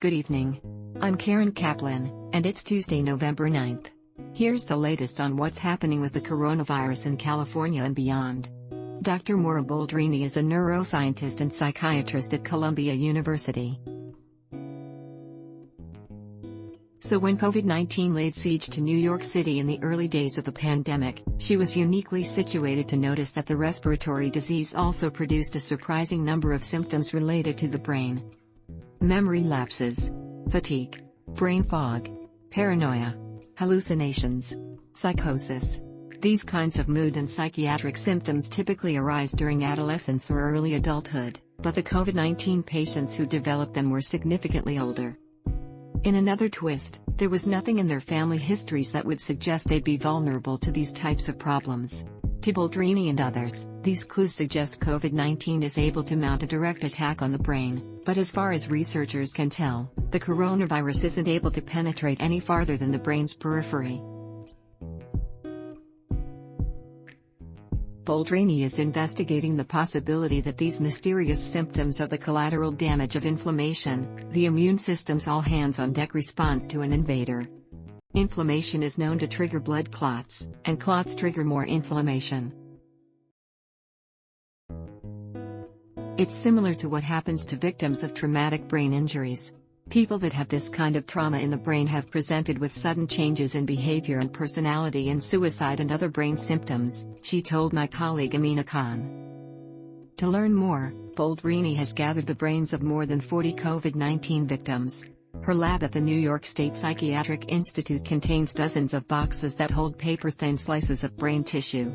Good evening. I'm Karen Kaplan, and it's Tuesday, November 9th. Here's the latest on what's happening with the coronavirus in California and beyond. Dr. Maura Boldrini is a neuroscientist and psychiatrist at Columbia University. So when COVID-19 laid siege to New York City in the early days of the pandemic, she was uniquely situated to notice that the respiratory disease also produced a surprising number of symptoms related to the brain. Memory lapses, fatigue, brain fog, paranoia, hallucinations, psychosis. These kinds of mood and psychiatric symptoms typically arise during adolescence or early adulthood, but the COVID-19 patients who developed them were significantly older. In another twist, there was nothing in their family histories that would suggest they'd be vulnerable to these types of problems. To Boldrini and others, these clues suggest COVID-19 is able to mount a direct attack on the brain, but as far as researchers can tell, the coronavirus isn't able to penetrate any farther than the brain's periphery. Boldrini is investigating the possibility that these mysterious symptoms are the collateral damage of inflammation, the immune system's all-hands-on-deck response to an invader. Inflammation is known to trigger blood clots, and clots trigger more inflammation. It's similar to what happens to victims of traumatic brain injuries. People that have this kind of trauma in the brain have presented with sudden changes in behavior and personality and suicide and other brain symptoms, she told my colleague Amina Khan. To learn more, Boldrini has gathered the brains of more than 40 COVID-19 victims. Her lab at the New York State Psychiatric Institute contains dozens of boxes that hold paper-thin slices of brain tissue.